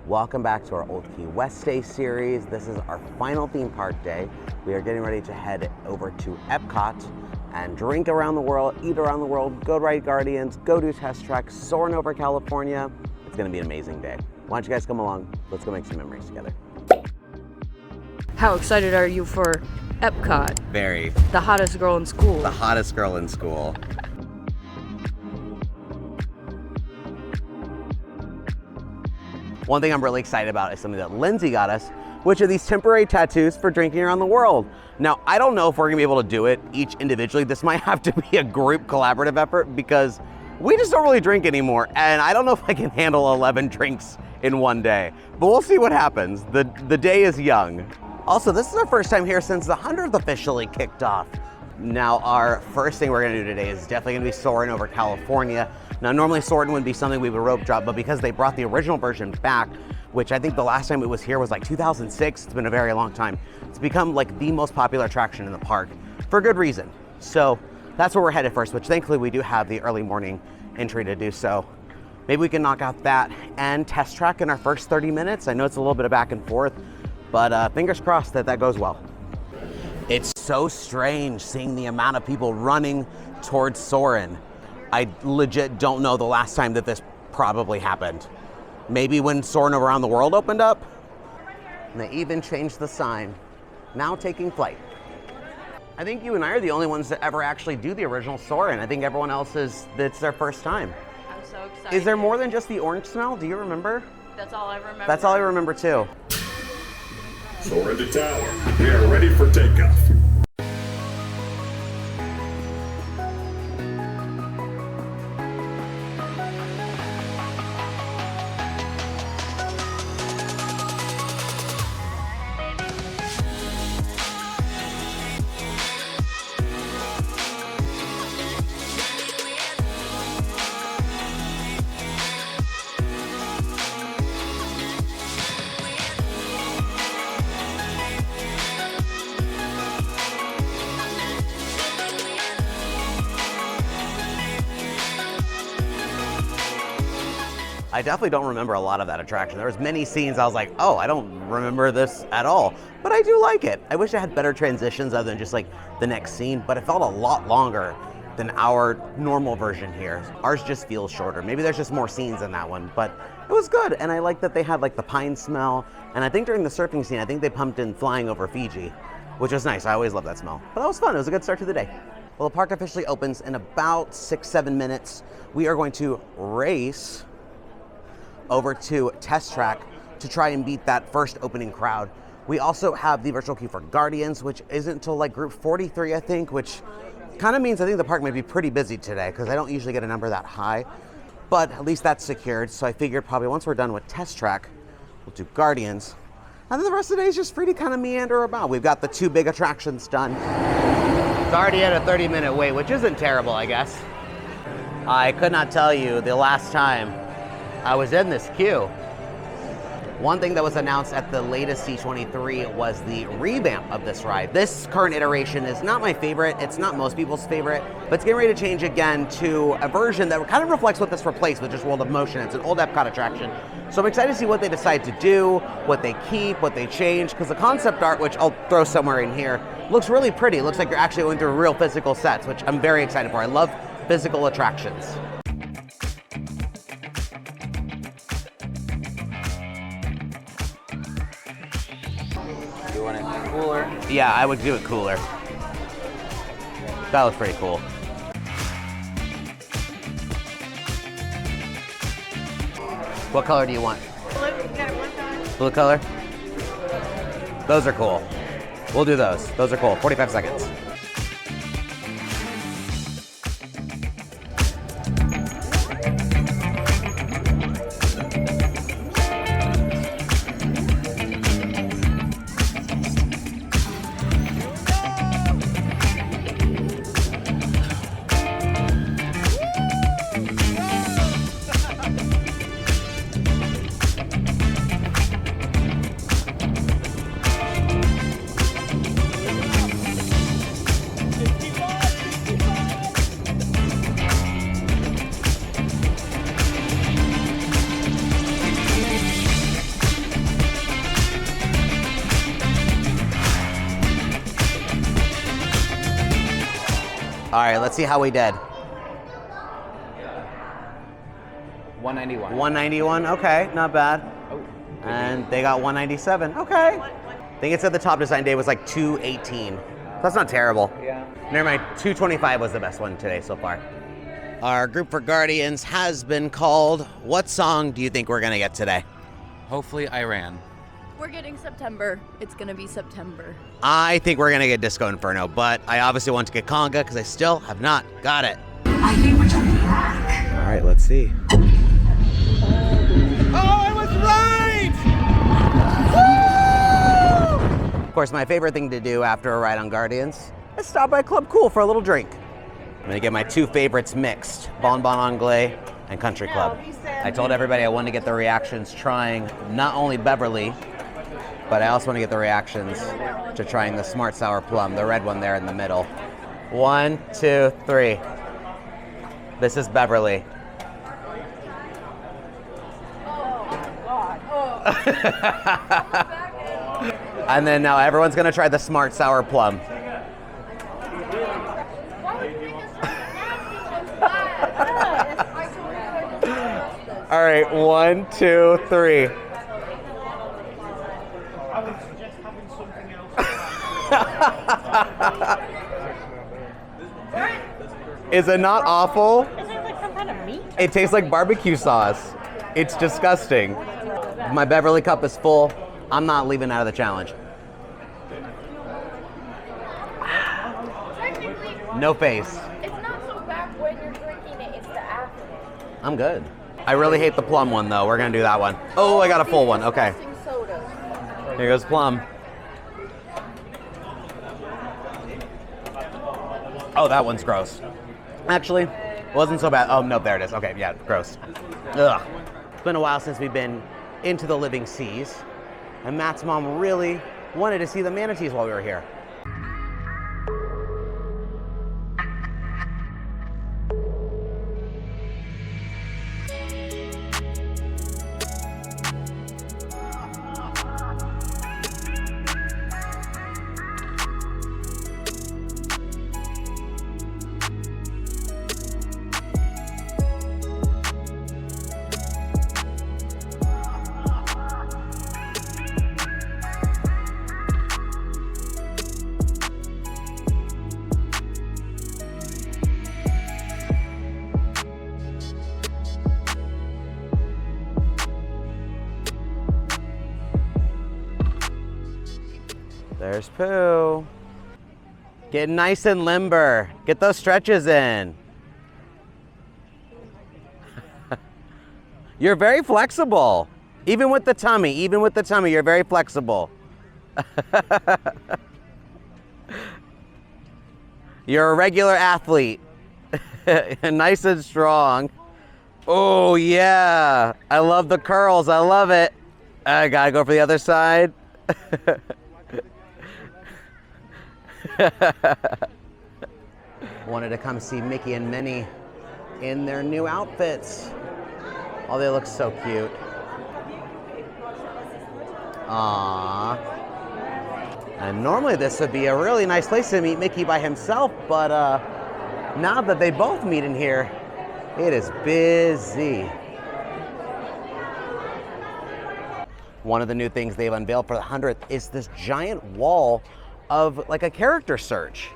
Welcome back to our Old Key West Day series. This is our final theme park day. We are getting ready to head over to EPCOT and drink around the world, eat around the world, go ride Guardians, go do test tracks, Soarin' Over California. It's gonna be an amazing day. Why don't you guys come along? Let's go make some memories together. How excited are you for EPCOT? Very. The hottest girl in school. The hottest girl in school. One thing I'm really excited about is something that Lindsay got us, which are these temporary tattoos for drinking around the world. Now, I don't know if we're gonna be able to do it each individually. This might have to be a group collaborative effort because we just don't really drink anymore. And I don't know if I can handle 11 drinks in one day, but we'll see what happens. The day is young. Also, this is our first time here since the 100th officially kicked off. Now, our first thing we're gonna do today is definitely gonna be Soarin' Over California. Now, normally Soarin' would be something we would rope drop, but because they brought the original version back, which I think the last time it was here was like 2006, it's been a very long time. It's become like the most popular attraction in the park for good reason. So that's where we're headed first, which thankfully we do have the early morning entry to do so. Maybe we can knock out that and test track in our first 30 minutes. I know it's a little bit of back and forth, but fingers crossed that that goes well. It's so strange seeing the amount of people running towards Soarin'. I legit don't know the last time that this probably happened. Maybe when Soarin' Around the World opened up? And they even changed the sign. Now taking flight. I think you and I are the only ones that ever actually do the original Soarin'. I think everyone else it's their first time. I'm so excited. Is there more than just the orange smell? Do you remember? That's all I remember. That's all I remember too. Soarin' to tower. We are ready for takeoff. I definitely don't remember a lot of that attraction. There was many scenes I was like, oh, I don't remember this at all, but I do like it. I wish I had better transitions other than just like the next scene, but it felt a lot longer than our normal version here. Ours just feels shorter. Maybe there's just more scenes in that one, but it was good. And I like that they had like the pine smell. And I think during the surfing scene, I think they pumped in Flying Over Fiji, which was nice. I always love that smell. But that was fun. It was a good start to the day. Well, the park officially opens in about 6-7 minutes. We are going to race over to Test Track to try and beat that first opening crowd. We also have the virtual queue for Guardians, which isn't until like group 43, I think, which kind of means I think the park may be pretty busy today because I don't usually get a number that high, but at least that's secured. So I figured probably once we're done with Test Track, we'll do Guardians. And then the rest of the day is just free to kind of meander about. We've got the 2 big attractions done. It's already at a 30-minute wait, which isn't terrible, I guess. I could not tell you the last time I was in this queue. One thing that was announced at the latest C23 was the revamp of this ride. This current iteration is not my favorite. It's not most people's favorite, but it's getting ready to change again to a version that kind of reflects what this replaced with just World of Motion. It's an old EPCOT attraction. So I'm excited to see what they decide to do, what they keep, what they change, because the concept art, which I'll throw somewhere in here, looks really pretty. It looks like you're actually going through real physical sets, which I'm very excited for. I love physical attractions. You want it cooler? Yeah, I would do it cooler. That looks pretty cool. What color do you want? Blue color? Those are cool. We'll do those. Those are cool. 45 seconds. right, let's see how we did. 191. 191, okay, not bad. Oh, And they got 197, okay. I think it said the top design day was like 218. That's not terrible. yeah. Never mind, 225 was the best one today so far. Our group for Guardians has been called. What song do you think we're gonna get today? Hopefully Iran. We're getting September. It's gonna be September. I think we're gonna get Disco Inferno, but I obviously want to get Conga because I still have not got it. I think we're talking black. All right, let's see. Oh, I was right! Woo! Of course, my favorite thing to do after a ride on Guardians is stop by Club Cool for a little drink. I'm gonna get my two favorites mixed, Bon Bon Anglais and Country Club. I told everybody I wanted to get the reactions trying not only Beverly, but I also want to get the reactions to trying the Smart Sour Plum, the red one there in the middle. 1, 2, 3. This is Beverly. And then now everyone's gonna try the Smart Sour Plum. All right, 1, 2, 3. Is it not awful? Is it like some kind of meat? It tastes like barbecue sauce. It's disgusting. My Beverly cup is full. I'm not leaving out of the challenge. Technically, No face. it's not so bad when you're drinking it, it's the after. I'm good. I really hate the plum one though. We're gonna do that one. Oh, I got a full one. Okay. Soda. Here goes plum. Oh, that one's gross. Actually, it wasn't so bad. Oh, no, there it is. Okay, yeah, gross. Ugh. It's been a while since we've been into the living seas, and Matt's mom really wanted to see the manatees while we were here. There's Pooh. Get nice and limber. Get those stretches in. You're very flexible. Even with the tummy, you're very flexible. You're a regular athlete. Nice and strong. Oh yeah, I love the curls, I love it. I gotta go for the other side. Wanted to come see Mickey and Minnie in their new outfits. Oh, they look so cute. Aww. And normally this would be a really nice place to meet Mickey by himself, but now that they both meet in here, it is busy. One of the new things they've unveiled for the 100th is this giant wall of like a character search.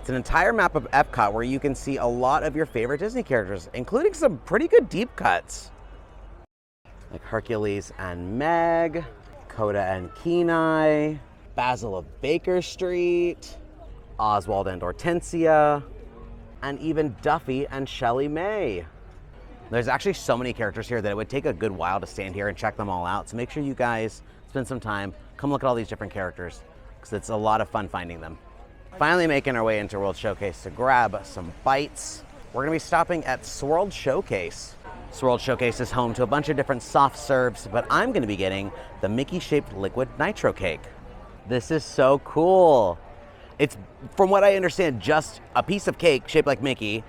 It's an entire map of EPCOT where you can see a lot of your favorite Disney characters, including some pretty good deep cuts. Like Hercules and Meg, Coda and Kenai, Basil of Baker Street, Oswald and Hortensia, and even Duffy and Shelley May. There's actually so many characters here that it would take a good while to stand here and check them all out. So make sure you guys spend some time, come look at all these different characters, because it's a lot of fun finding them. Finally making our way into World Showcase to grab some bites. We're gonna be stopping at Swirled Showcase. Swirled Showcase is home to a bunch of different soft serves, but I'm gonna be getting the Mickey-shaped liquid nitro cake. This is so cool. It's, from what I understand, just a piece of cake shaped like Mickey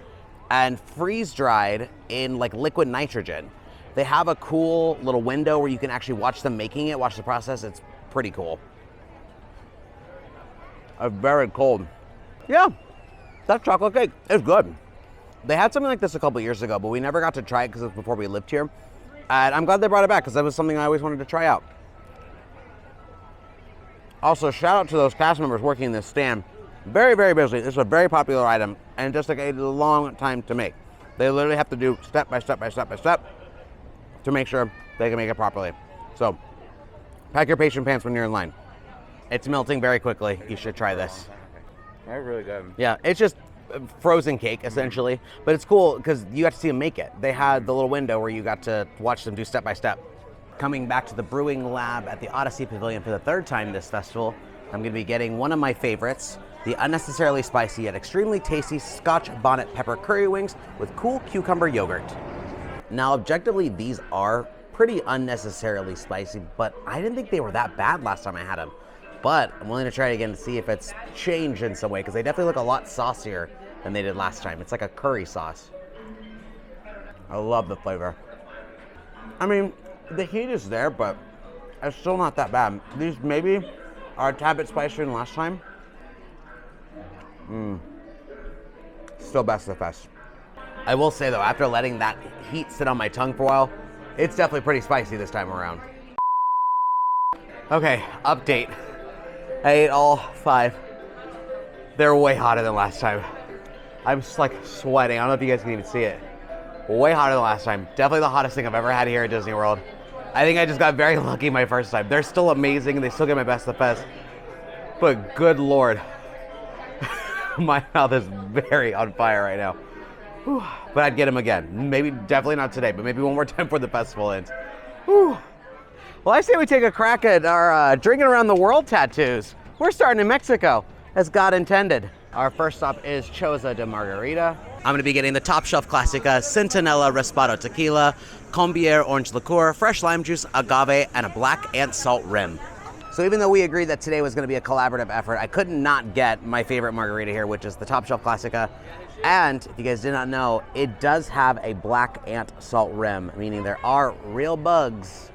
and freeze-dried in like liquid nitrogen. They have a cool little window where you can actually watch them making it, watch the process. It's pretty cool. Very cold. Yeah, That chocolate cake is good. They had something like this a couple years ago, but we never got to try it because it was before we lived here. And I'm glad they brought it back because that was something I always wanted to try out. Also, shout out to those cast members working this stand. Very, very busy. This is a very popular item and just like a long time to make. They literally have to do step by step by step by step to make sure they can make it properly. So, pack your patient pants when you're in line. It's melting very quickly. You should try this. They're really good. Yeah, it's just frozen cake essentially, but it's cool because you got to see them make it. They had the little window where you got to watch them do step by step. Coming back to the brewing lab at the Odyssey Pavilion for the third time this festival, I'm going to be getting one of my favorites, the unnecessarily spicy yet extremely tasty Scotch bonnet pepper curry wings with cool cucumber yogurt. Now, objectively, these are pretty unnecessarily spicy, but I didn't think they were that bad last time I had them. But I'm willing to try it again to see if it's changed in some way, because they definitely look a lot saucier than they did last time. It's like a curry sauce. I love the flavor. I mean, the heat is there, but it's still not that bad. These maybe are a tad bit spicier than last time. Still best of the best. I will say though, after letting that heat sit on my tongue for a while, it's definitely pretty spicy this time around. Okay, update. I ate all 5. They're way hotter than last time. I'm just like sweating. I don't know if you guys can even see it. Way hotter than last time. Definitely the hottest thing I've ever had here at Disney World. I think I just got very lucky my first time. They're still amazing and they still get my best of the best. But good Lord. My mouth is very on fire right now. Whew. But I'd get them again. Maybe, definitely not today, but maybe one more time before the festival ends. Whew. Well, I say we take a crack at our drinking around the world tattoos. We're starting in Mexico, as God intended. Our first stop is Choza de Margarita. I'm gonna be getting the top shelf Classica Centinela Raspado Tequila, Combier Orange Liqueur, fresh lime juice, agave, and a black ant salt rim. So even though we agreed that today was gonna be a collaborative effort, I could not get my favorite margarita here, which is the top shelf Classica. And if you guys did not know, it does have a black ant salt rim, meaning there are real bugs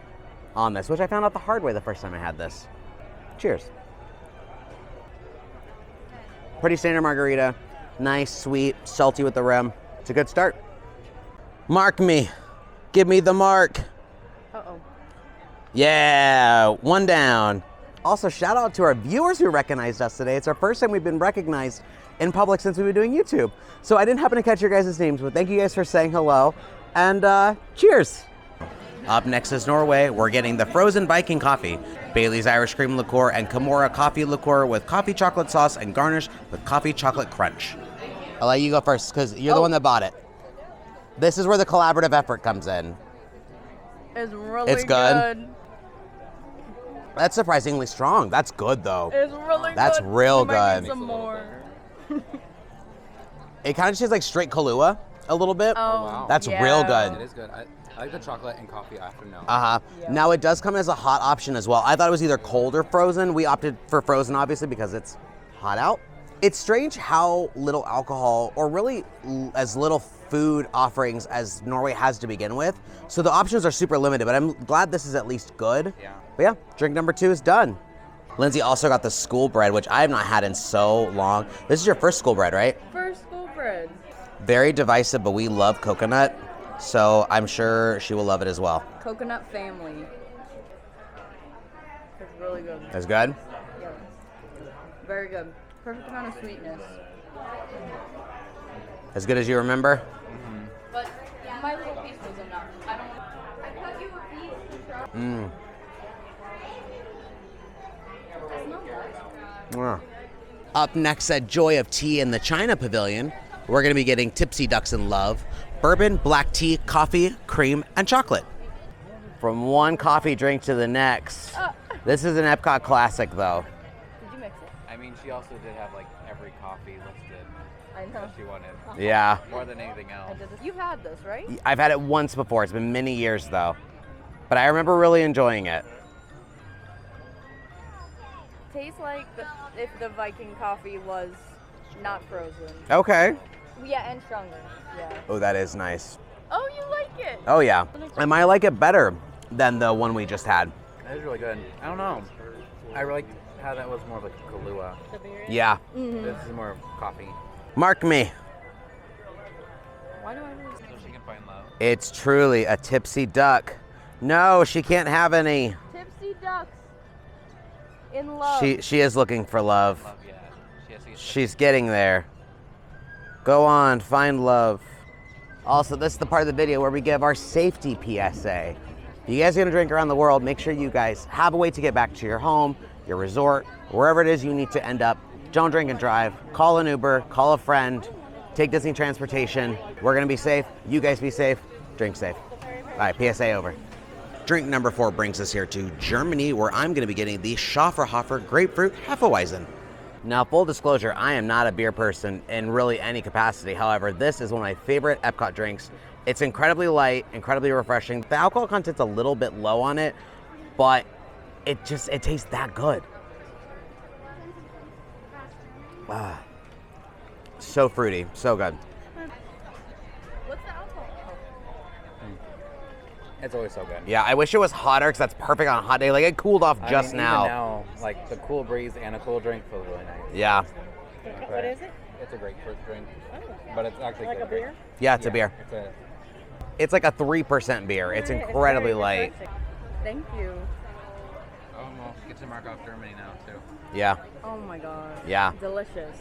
on this, which I found out the hard way the first time I had this. Cheers. Pretty standard margarita, nice, sweet, salty with the rim. It's a good start. Mark me. Give me the mark. Uh-oh. Yeah, 1 down. Also, shout out to our viewers who recognized us today. It's our first time we've been recognized in public since we've been doing YouTube. So I didn't happen to catch your guys' names, but thank you guys for saying hello, and cheers. Up next is Norway. We're getting the frozen Viking coffee, Bailey's Irish cream liqueur, and Kimura coffee liqueur with coffee chocolate sauce and garnish with coffee chocolate crunch. I'll let you go first because you're the one that bought it. This is where the collaborative effort comes in. It's really It's good. That's surprisingly strong. That's good though. It's really good. That's real You might good. need some more. It kind of tastes like straight Kahlua a little bit. Oh, wow. That's yeah. real good. It is good. I like the chocolate and coffee afternoon. Uh-huh. Yeah. Now it does come as a hot option as well. I thought it was either cold or frozen. We opted for frozen obviously because it's hot out. It's strange how little alcohol or really as little food offerings as Norway has to begin with. So the options are super limited, but I'm glad this is at least good. Yeah. But yeah, drink number 2 is done. Lindsay also got the school bread, which I have not had in so long. This is your first school bread, right? First school bread. Very divisive, but we love coconut. So I'm sure she will love it as well. Coconut family. It's really good. That's good? Yeah. Very good. Perfect amount of sweetness. As good as you remember? But my little piece was enough. I cut you a piece. Mmm. Up next at Joy of Tea in the China Pavilion, we're going to be getting Tipsy Ducks in Love, bourbon, black tea, coffee, cream, and chocolate. From one coffee drink to the next. This is an EPCOT classic, though. Did you mix it? I mean, she also did have like every coffee listed I know. that she wanted. Yeah. More than anything I else. did this. You've had this, right? I've had it once before. It's been many years, though. But I remember really enjoying it. Tastes like if the Viking coffee was not frozen. Okay. Yeah, and stronger. Yeah. Oh, that is nice. Oh, you like it? Oh, yeah. And I like it better than the one we just had. That is really good. I don't know. I liked how that was more of like Kahlua. Yeah. Mm-hmm. This is more of coffee. Mark me. Why do I always... So she can find love. It's truly a tipsy duck. No, she can't have any. Tipsy ducks in love. She is looking for love. Love, yeah. She has to get She's getting there. Go on, find love. Also, this is the part of the video where we give our safety PSA. If you guys are gonna drink around the world, make sure you guys have a way to get back to your home, your resort, wherever it is you need to end up. Don't drink and drive. Call an Uber, call a friend, take Disney transportation. We're gonna be safe. You guys be safe. Drink safe. All right, PSA over. Drink number 4 brings us here to Germany, where I'm gonna be getting the Schafferhofer Grapefruit Hefeweizen. Now, full disclosure, I am not a beer person in really any capacity. However, this is one of my favorite EPCOT drinks. It's incredibly light, incredibly refreshing. The alcohol content's a little bit low on it, but it tastes that good. Ah, so fruity, so good. What's the alcohol? It's always so good. Yeah, I wish it was hotter because that's perfect on a hot day. Like, it cooled off just Even now. now, like the cool breeze and a cool drink feels really nice. Yeah, What is it? It's a grapefruit drink, but it's actually Like good a beer? yeah, it's a beer. It's like a 3% beer. It's incredibly very light. refreshing. Thank you. Oh, well, get to mark off Germany now too. Yeah, Oh my god. yeah. Delicious.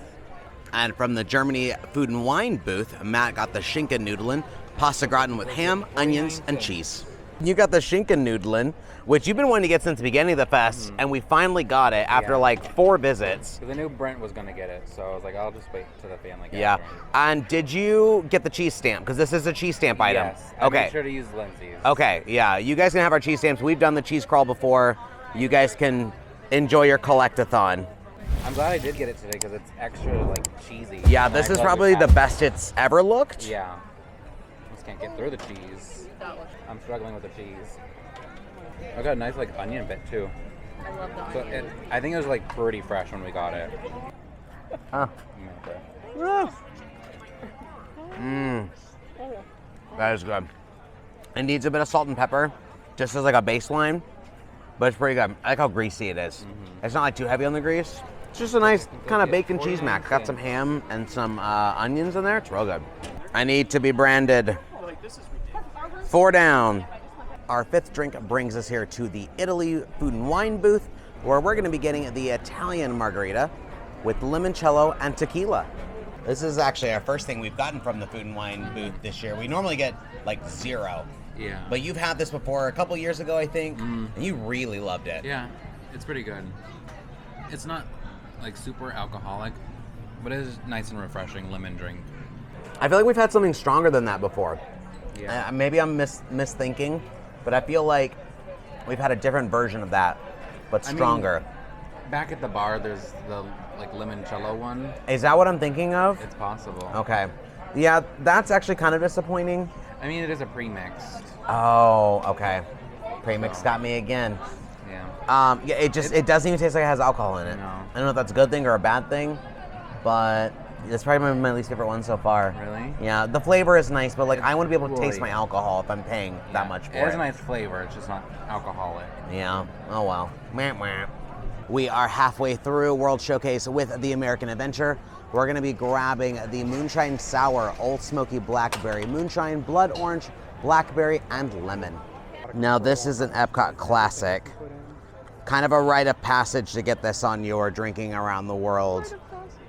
And from the Germany Food and Wine booth, Matt got the Schinken-Nudeln, pasta gratin with ham, onions, and cheese. You got the Schinken-Nudeln, which you've been wanting to get since the beginning of the fest, and we finally got it after Yeah. like 4 visits. Because I knew Brent was gonna get it, so I was like, I'll just wait till the family gets Yeah. it. And did you get the cheese stamp? Because this is a cheese stamp item. Yes. I Okay. made sure to use Lindsay's. Okay, yeah. You guys can have our cheese stamps. We've done the cheese crawl before. You guys can enjoy your collect-a-thon. I'm glad I did get it today because it's extra like cheesy. Yeah, And this I is thought probably we'd the have- best it's ever looked. Yeah. Just can't get through the cheese. I'm struggling with the cheese. I got a nice like onion bit too. I love the So onion. I think it was like pretty fresh when we got it. Huh. Okay. Mmm. That is good. It needs a bit of salt and pepper, just as like a baseline, but it's pretty good. I like how greasy it is. It's not like too heavy on the grease. It's just a nice kind of bacon cheese mac. Got some ham and some onions in there. It's real good. I need to be branded. 4 down. Our 5th drink brings us here to the Italy Food and Wine booth, where we're going to be getting the Italian margarita with limoncello and tequila. This is actually our first thing we've gotten from the Food and Wine booth this year. We normally get like 0. Yeah. But you've had this before a couple years ago, I think, and you really loved it. Yeah, it's pretty good. It's not like super alcoholic, but it is nice and refreshing lemon drink. I feel like we've had something stronger than that before. Yeah. Maybe I'm misthinking, but I feel like we've had a different version of that, but I mean, stronger. Back at the bar, there's the like limoncello one. Is that what I'm thinking of? It's possible. Okay. Yeah, that's actually kind of disappointing. I mean, it is a pre-mixed. Oh, okay. Premix got me again. Yeah. Yeah, it doesn't even taste like it has alcohol in it. No. I don't know if that's a good thing or a bad thing, but it's probably my least favorite one so far. Really? Yeah, the flavor is nice, but like I want to be able to taste Really- my alcohol if I'm paying that Yeah. much for It it. has a nice flavor. It's just not alcoholic. Yeah. Oh well. Meh, meh. We are halfway through World Showcase with the American Adventure. We're going to be grabbing the Moonshine Sour Old Smoky Blackberry Moonshine, Blood Orange, Blackberry, and Lemon. Now this is an EPCOT classic. Kind of a rite of passage to get this on your drinking around the world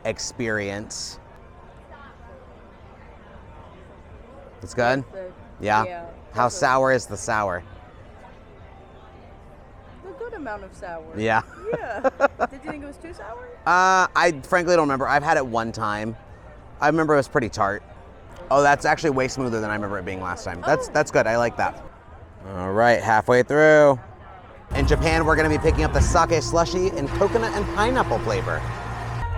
experience. It's good? Yeah. Yeah. How sour is the sour? A good amount of sour. Yeah. Yeah. Did you think it was too sour? I frankly don't remember. I've had it one time. I remember it was pretty tart. Oh, that's actually way smoother than I remember it being last time. That's good. I like that. All right, halfway through. In Japan, we're going to be picking up the sake slushy in coconut and pineapple flavor.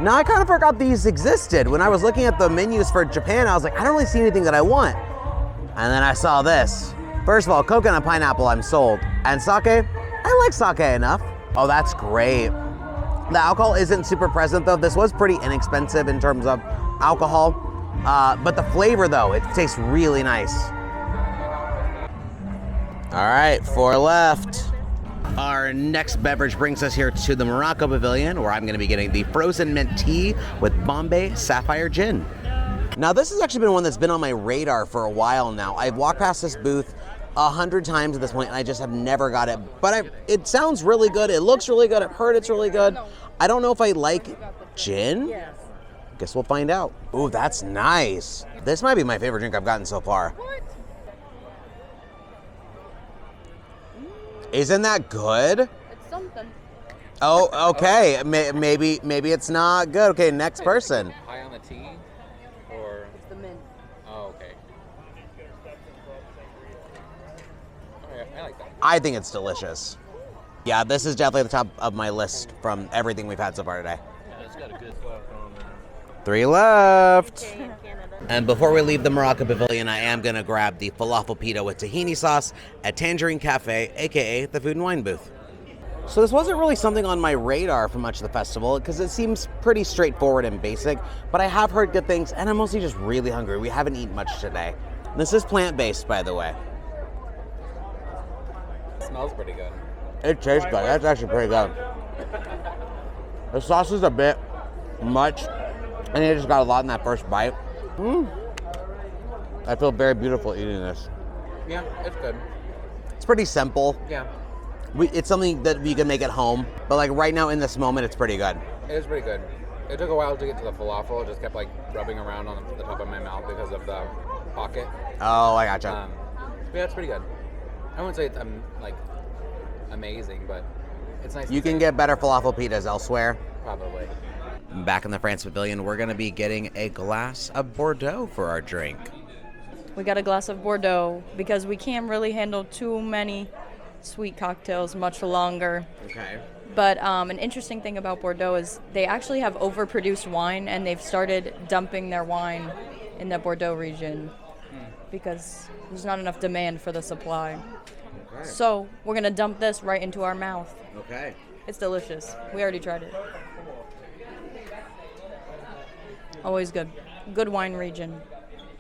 Now, I kind of forgot these existed. When I was looking at the menus for Japan, I was like, I don't really see anything that I want. And then I saw this. First of all, coconut and pineapple, I'm sold. And sake, I like sake enough. Oh, that's great. The alcohol isn't super present though. This was pretty inexpensive in terms of alcohol. But the flavor though, it tastes really nice. All right, 4 left. Our next beverage brings us here to the Morocco Pavilion, where I'm going to be getting the frozen mint tea with Bombay Sapphire Gin. Now this has actually been one that's been on my radar for a while now. I've walked past this booth 100 times at this point, and I just have never got it. But it sounds really good. It looks really good. I've heard it's really good. I don't know if I like gin. Yes. Guess we'll find out. Ooh, that's nice. This might be my favorite drink I've gotten so far. What? Isn't that good? It's something. Oh, okay. Maybe it's not good. Okay, next person. High on the tea? Or... It's the mint. Oh, okay. Alright, I like that. I think it's delicious. Yeah, this is definitely the top of my list from everything we've had so far today. Yeah, it's got a good flavor on there. 3 left. Okay, in Canada. And before we leave the Morocco Pavilion, I am gonna grab the falafel pita with tahini sauce at Tangerine Cafe, aka the Food and Wine booth. So this wasn't really something on my radar for much of the festival because it seems pretty straightforward and basic, but I have heard good things and I'm mostly just really hungry. We haven't eaten much today. This is plant-based, by the way. It smells pretty good. It tastes good. That's actually pretty good. The sauce is a bit much, and I just got a lot in that first bite. I feel very beautiful eating this. Yeah, it's good. It's pretty simple. Yeah, It's something that we can make at home, but like right now in this moment, it's pretty good. it is pretty good. It took a while to get to the falafel. It just kept like rubbing around on the top of my mouth because of the pocket. Oh, I gotcha. But yeah, it's pretty good. I wouldn't say it's like amazing, but it's nice. You to can taste. get better falafel pitas elsewhere. Probably. Back in the France Pavilion, we're gonna be getting a glass of Bordeaux for our drink. We got a glass of Bordeaux because we can't really handle too many sweet cocktails much longer. Okay. But an interesting thing about Bordeaux is they actually have overproduced wine, and they've started dumping their wine in the Bordeaux region because there's not enough demand for the supply. Okay. So we're gonna dump this right into our mouth. Okay. It's delicious. We already tried it. Always good. Good wine region.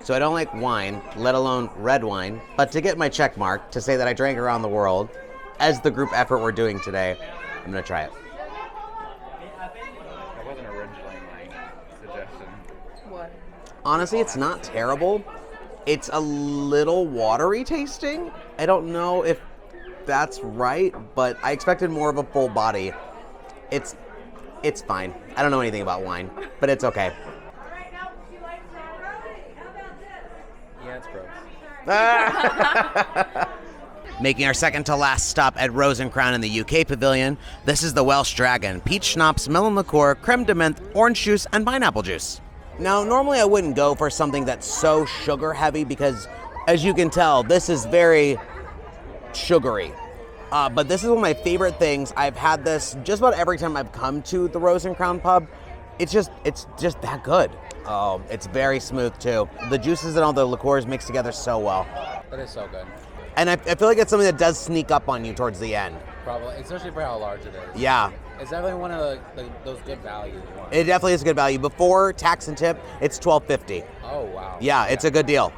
So I don't like wine, let alone red wine, but to get my check mark to say that I drank around the world, as the group effort we're doing today, I'm gonna try it. That wasn't originally my suggestion. What? Honestly, it's not terrible. It's a little watery tasting. I don't know if that's right, but I expected more of a full body. It's fine. I don't know anything about wine, but it's okay. Yeah, it's gross. Making our second to last stop at Rose and Crown in the UK Pavilion, this is the Welsh Dragon, peach schnapps, melon liqueur, creme de menthe, orange juice, and pineapple juice. Now, normally I wouldn't go for something that's so sugar heavy because, as you can tell, this is very sugary. But this is one of my favorite things. I've had this just about every time I've come to the Rose and Crown pub. It's just that good. Oh, it's very smooth too. The juices and all the liqueurs mix together so well. It is so good. And I feel like it's something that does sneak up on you towards the end. Probably, especially for how large it is. Yeah, It's definitely one of those good value ones. it definitely is a good value. Before tax and tip, it's $12.50. Oh, wow. Yeah, it's a good deal.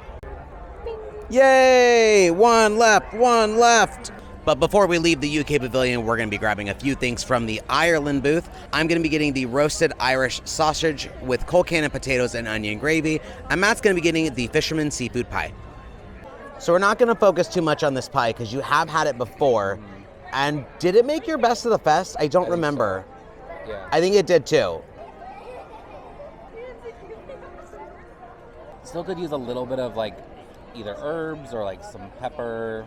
Yay! One left. But before we leave the UK Pavilion, we're going to be grabbing a few things from the Ireland booth. I'm going to be getting the roasted Irish sausage with colcannon potatoes and onion gravy, and Matt's going to be getting the fisherman seafood pie. So we're not going to focus too much on this pie because you have had it before. And did it make your best of the fest? I don't remember. So. Yeah. I think it did too. Still could use a little bit of like either herbs or like some pepper,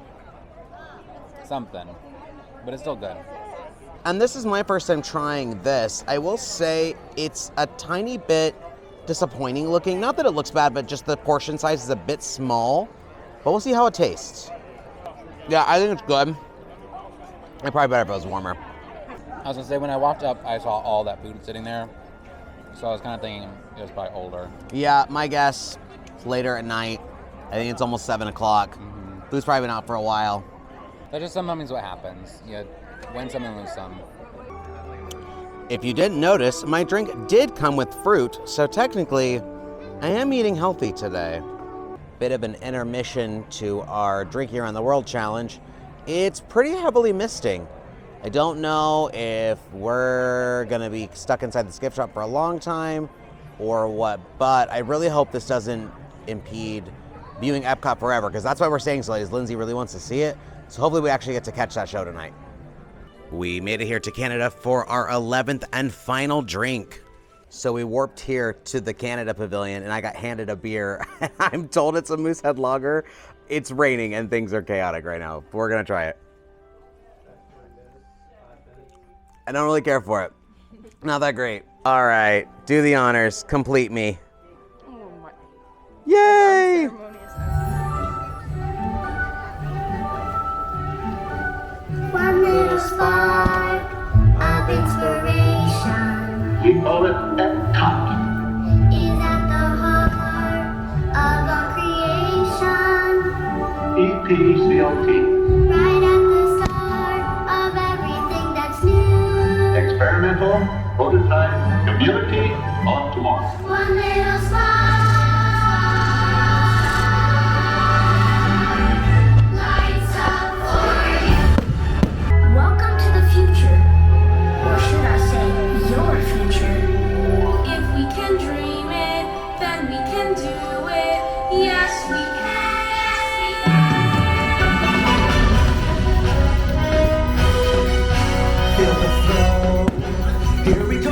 something, but it's still good. And this is my first time trying this. I will say it's a tiny bit disappointing looking. Not that it looks bad, but just the portion size is a bit small. But we'll see how it tastes. Yeah, I think it's good. It's probably better if it was warmer. I was gonna say, when I walked up, I saw all that food sitting there, so I was kind of thinking it was probably older. Yeah, my guess, it's later at night. I think it's almost 7 o'clock. Food's probably been out for a while. That's just sometimes what happens. You win some and lose some. If you didn't notice, my drink did come with fruit, so technically, I am eating healthy today. Bit of an intermission to our Drinking Around the World challenge. It's pretty heavily misting. I don't know if we're gonna be stuck inside the gift shop for a long time or what, but I really hope this doesn't impede viewing EPCOT forever, because that's why we're staying so late, is Lindsay really wants to see it. So hopefully we actually get to catch that show tonight. We made it here to Canada for our 11th and final drink. So we warped here to the Canada Pavilion, and I got handed a beer. I'm told it's a Moosehead Lager. It's raining and things are chaotic right now. We're gonna try it. I don't really care for it. Not that great. All right, do the honors. Complete me. Oh my. Yay! One little spark of inspiration We call it EPCOT. is at the heart of our creation. EPCOT. Right at the start of everything that's new. Experimental, prototype, community of tomorrow. One little spark lights up for you. Welcome to the future. Or should I say, your future? If we can dream it, then we can do it. Yes, we can. Feel the flow. Here we go.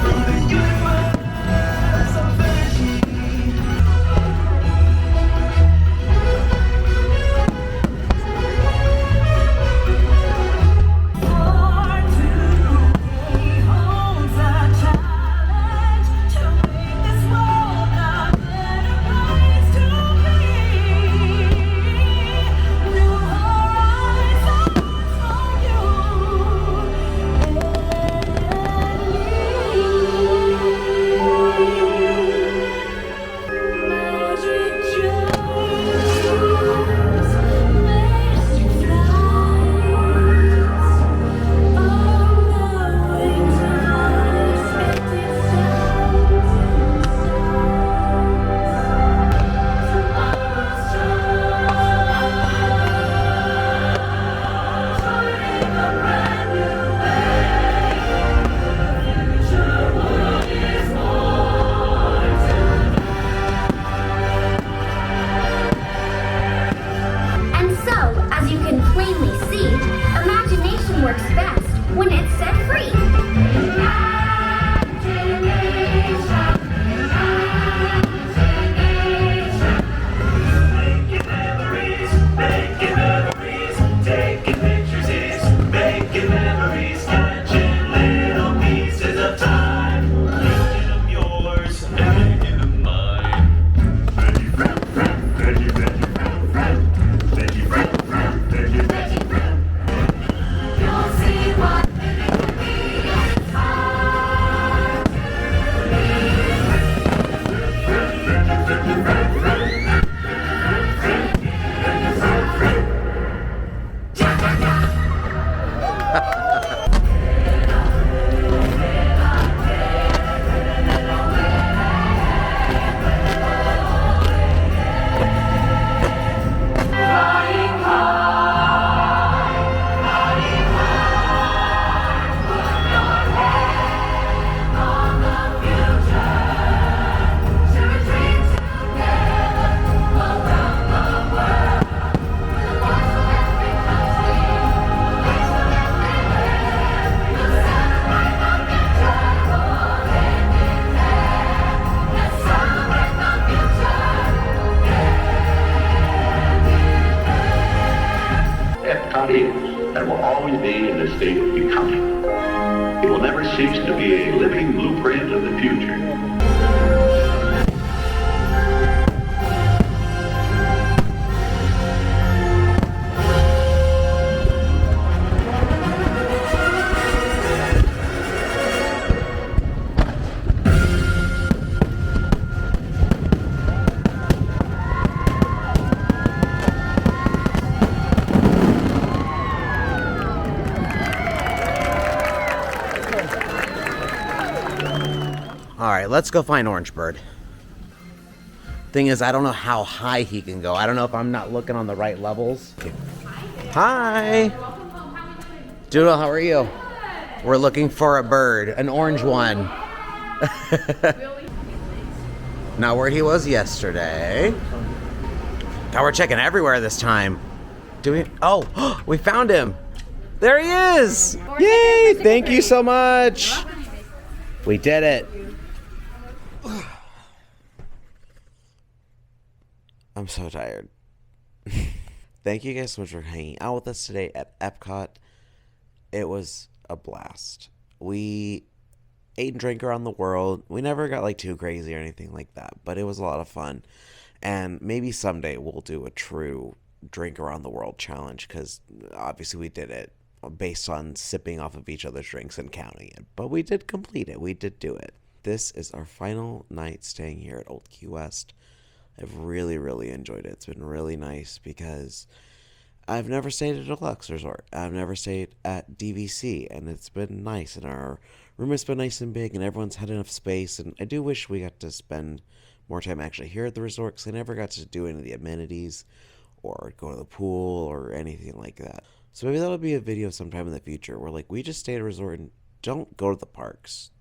Through the universe of energy. Born today holds a challenge to make this world a better place to be. New horizons for you and me. Magic dreams, mystic flights. On the wings of unexpected sounds. Tomorrow's soaring a brand new way. Future world is born And so, as you can plainly see, imagination works best when it's set free. Making memories, taking pictures is making memories, catching little pieces of time, making them yours and making them mine. Veggie friend, veggie, veggie friend, veggie friend, veggie, veggie friend. You'll see what living can be. It's hard to EPCOT is and will always be in a state of becoming. It will never cease to be a living blueprint of the future. All right, let's go find Orange Bird. Thing is, I don't know how high he can go. I don't know if I'm not looking on the right levels. Hi. Doodle, how are you? We're looking for a bird, an orange one. Not where he was yesterday. God, we're checking everywhere this time. Do we? Oh, we found him. There he is. Yay! Thank you so much. We did it. I'm so tired. Thank you guys so much for hanging out with us today at EPCOT. It was a blast. We ate and drank around the world. We never got like too crazy or anything like that, but it was a lot of fun. And maybe someday we'll do a true drink around the world challenge, because obviously we did it based on sipping off of each other's drinks and counting it. But we did complete it. We did do it. This is our final night staying here at Old Key West. I've really, really enjoyed it. It's been really nice because I've never stayed at a deluxe resort. I've never stayed at DVC, and it's been nice. And our room has been nice and big, and everyone's had enough space. And I do wish we got to spend more time actually here at the resort, because I never got to do any of the amenities or go to the pool or anything like that. So maybe that'll be a video sometime in the future where like we just stay at a resort and don't go to the parks.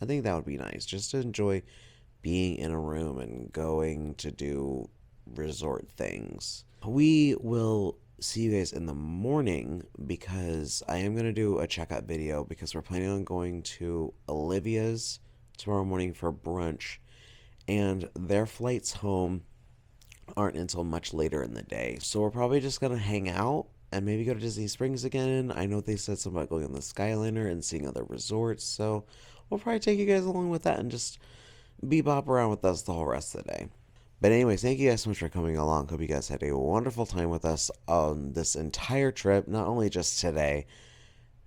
I think that would be nice, just to enjoy being in a room and going to do resort things. We will see you guys in the morning, because I am going to do a checkout video, because we're planning on going to Olivia's tomorrow morning for brunch, and their flights home aren't until much later in the day. So we're probably just going to hang out and maybe go to Disney Springs again. I know they said something about going on the Skyliner and seeing other resorts, so we'll probably take you guys along with that and just bebop around with us the whole rest of the day. But anyways, thank you guys so much for coming along. Hope you guys had a wonderful time with us on this entire trip, not only just today.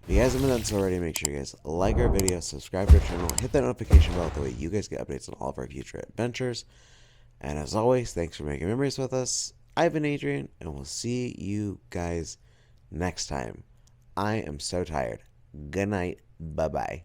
If you guys haven't done so already, make sure you guys like our video, subscribe to our channel, hit that notification bell, that way you guys get updates on all of our future adventures. And as always, thanks for making memories with us. I've been Adrian, and we'll see you guys next time. I am so tired. Good night. Bye-bye.